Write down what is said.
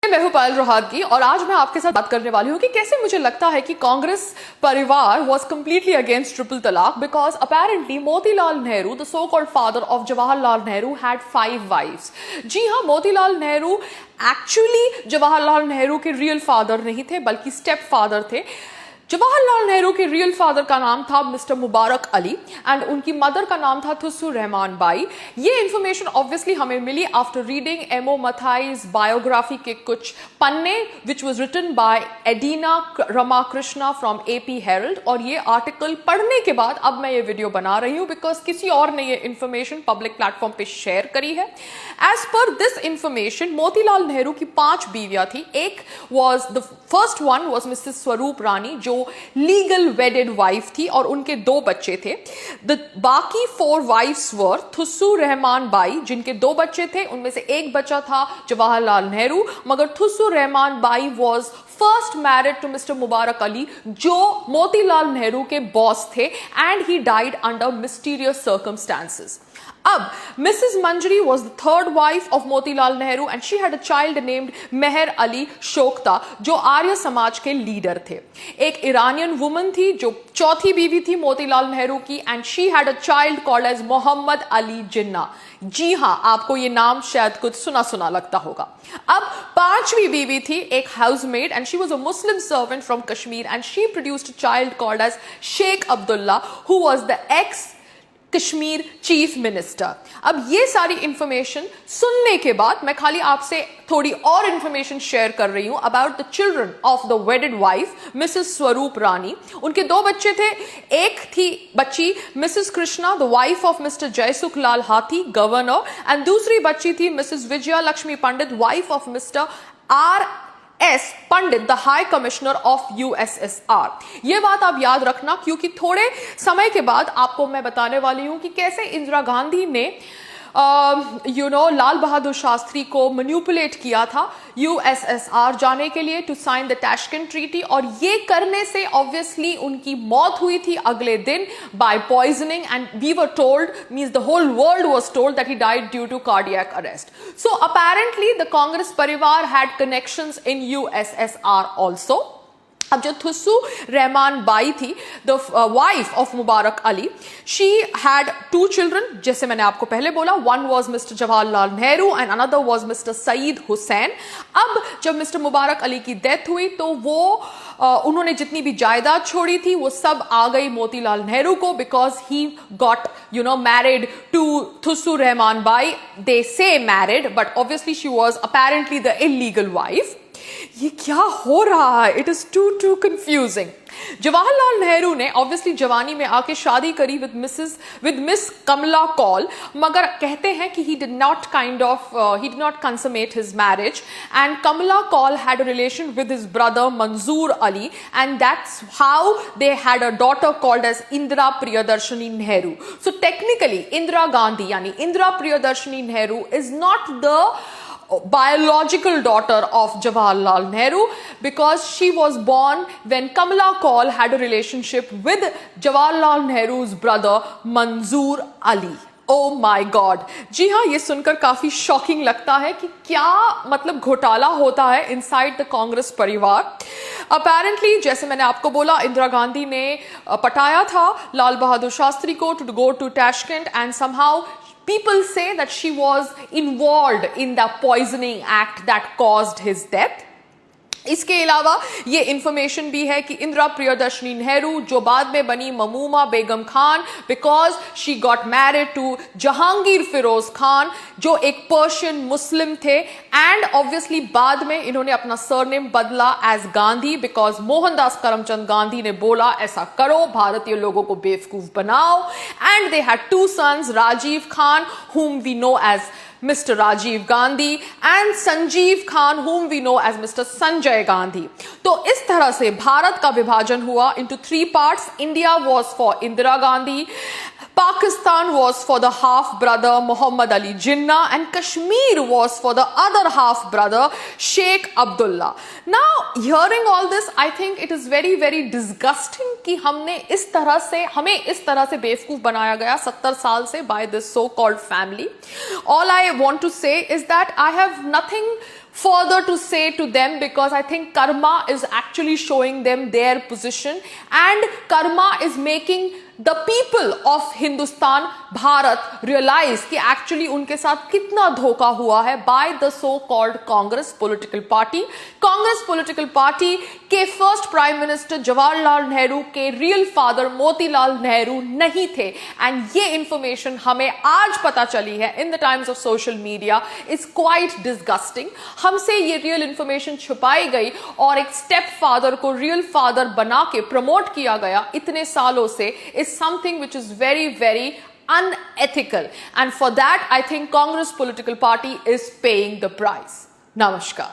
मैं हूं पायल रोहातगी और आज मैं आपके साथ बात करने वाली हूं कि कैसे मुझे लगता है कि कांग्रेस परिवार was completely against triple talaq because apparently Motilal Nehru, the so-called father of Jawaharlal Nehru, had 5 wives. जी हाँ, मोतीलाल नेहरू एक्चुअली जवाहरलाल नेहरू के रियल फादर नहीं थे बल्कि स्टेप फादर थे। जवाहरलाल नेहरू के रियल फादर का नाम था मिस्टर मुबारक अली एंड उनकी मदर का नाम था थुस्सू रहमान बाई। ये इंफॉर्मेशन ऑब्वियसली हमें मिली आफ्टर रीडिंग एमओ मथाई's बायोग्राफी के कुछ पन्ने विच वाज रिटन बाय एडिना रमाकृष्णा फ्रॉम एपी हेरल्ड। और ये आर्टिकल पढ़ने के बाद अब मैं ये वीडियो बना रही हूँ बिकॉज किसी और ने ये इंफॉर्मेशन पब्लिक प्लेटफॉर्म पे शेयर करी है। As per this information Motilal Nehru की 5 बीवियां थी। एक was the first one was Mrs Swarup रानी जो लीगल वेडेड वाइफ थी और उनके 2 बच्चे थे। बाकी 4 वाइफ्स वर थुस्सू रहमान बाई जिनके 2 बच्चे थे, उनमें से एक बच्चा था जवाहरलाल नेहरू, मगर Thussu Rahman Bai was first married to Mr Mubarak Ali जो मोतीलाल नेहरू के बॉस थे and he died under mysterious circumstances. अब Mrs Manjari was the 3rd wife of Motilal Nehru and she had a child named Mehar Ali शोकता जो आर्य समाज के लीडर थे। एक ईरानियन वुमन थी जो 4थी बीवी थी मोतीलाल नेहरू की and she had a child called as Mohammad Ali Jinnah. जी हाँ, आपको ये नाम शायद कुछ सुना सुना लगता होगा। अब 5वीं बीवी थी एक housemaid and she was a Muslim servant from Kashmir and she produced a child called as Sheikh Abdullah who was the ex Kashmir chief minister. अब ये सारी इंफॉर्मेशन सुनने के बाद मैं खाली आपसे थोड़ी और इंफॉर्मेशन शेयर कर रही हूं about the children of the wedded wife Mrs Swarup Rani. उनके 2 बच्चे थे। एक थी बच्ची Mrs Krishna the wife of Mr Jaisukh Lal Hathi governor and दूसरी बच्ची थी Mrs Vijaya Lakshmi Pandit wife of Mr R.S. Pandit the high commissioner of USSR। ये बात आप याद रखना क्योंकि थोड़े समय के बाद आपको मैं बताने वाली हूं कि कैसे इंदिरा गांधी ने लाल बहादुर शास्त्री को मैनिपुलेट किया था USSR जाने के लिए to sign the Tashkent treaty और ये करने से ऑब्वियसली उनकी मौत हुई थी अगले दिन by poisoning and we were told means the whole world was told that he died due to cardiac arrest. So apparently the Congress परिवार had connections in USSR also. अब जो थुस्सू रहमान बाई थी the wife of Mubarak Ali, she had 2 children जैसे मैंने आपको पहले बोला। One was Mr Jawaharlal Nehru and another was Mr Syed Hussain. अब जब मिस्टर मुबारक अली की डेथ हुई तो वो उन्होंने जितनी भी जायदाद छोड़ी थी वो सब आ गई मोतीलाल नेहरू को because he got married to Thussu Rahman Bai. They say married but obviously she was apparently the illegal wife. ये क्या हो रहा है? It is too confusing. Jawaharlal Nehru ने ऑब्वियसली जवानी में आके शादी करी विद मिस कमला कौल, मगर कहते हैं कि he did not consummate his marriage and Kamala Kaul had a relation with his brother Manzoor Ali and that's how they had a daughter called as Indira Priyadarshini Nehru. So technically Indira Gandhi yani Indira Priyadarshini Nehru is not the biological daughter of Jawaharlal Nehru because she was born when Kamala Kaul had a relationship with Jawaharlal Nehru's brother Manzoor Ali. Oh my God! जी हाँ, ये सुनकर काफी shocking लगता है कि क्या मतलब घोटाला होता है इनसाइड द कांग्रेस परिवार। अपेरेंटली जैसे मैंने आपको बोला इंदिरा गांधी ने पटाया था लाल बहादुर शास्त्री को to go to Tashkent and somehow people say that she was involved in the poisoning act that caused his death. इसके अलावा ये इंफॉर्मेशन भी है कि इंदिरा प्रियदर्शनी नेहरू जो बाद में बनी Mamuma Begum Khan because she got married to Jahangir Firoz Khan जो एक पर्शियन मुस्लिम थे एंड ऑब्वियसली बाद में इन्होंने अपना सरनेम बदला एज गांधी बिकॉज मोहनदास करमचंद गांधी ने बोला ऐसा करो, भारतीय लोगों को बेवकूफ बनाओ। And they had 2 sons, Rajiv Khan whom we know as Mr. Rajiv Gandhi and Sanjeev Khan whom we know as Mr. Sanjay Gandhi. तो इस तरह से भारत का विभाजन हुआ into 3 parts. India was for Indira Gandhi, Pakistan was for the half brother Muhammad Ali Jinnah and Kashmir was for the other half brother Sheikh Abdullah. Now hearing all this I think it is very very disgusting कि हमें इस तरह से बेवकूफ बनाया गया 70 साल से by this so called family. All I want to say is that I have nothing further to say to them, because I think karma is actually showing them their position, and karma is making the people of Hindustan, Bharat, realize कि actually उनके साथ कितना धोखा हुआ है by the so-called Congress political party. Congress political party के first Prime Minister Jawaharlal Nehru के real father Motilal Nehru नहीं थे, and ये information हमें आज पता चली है in the times of social media is quite disgusting. हमसे ये real information छुपाई गई और एक step father को real father बना के promote किया गया इतने सालों से is something which is very, very unethical, and for that I think Congress political party is paying the price. Namaskar.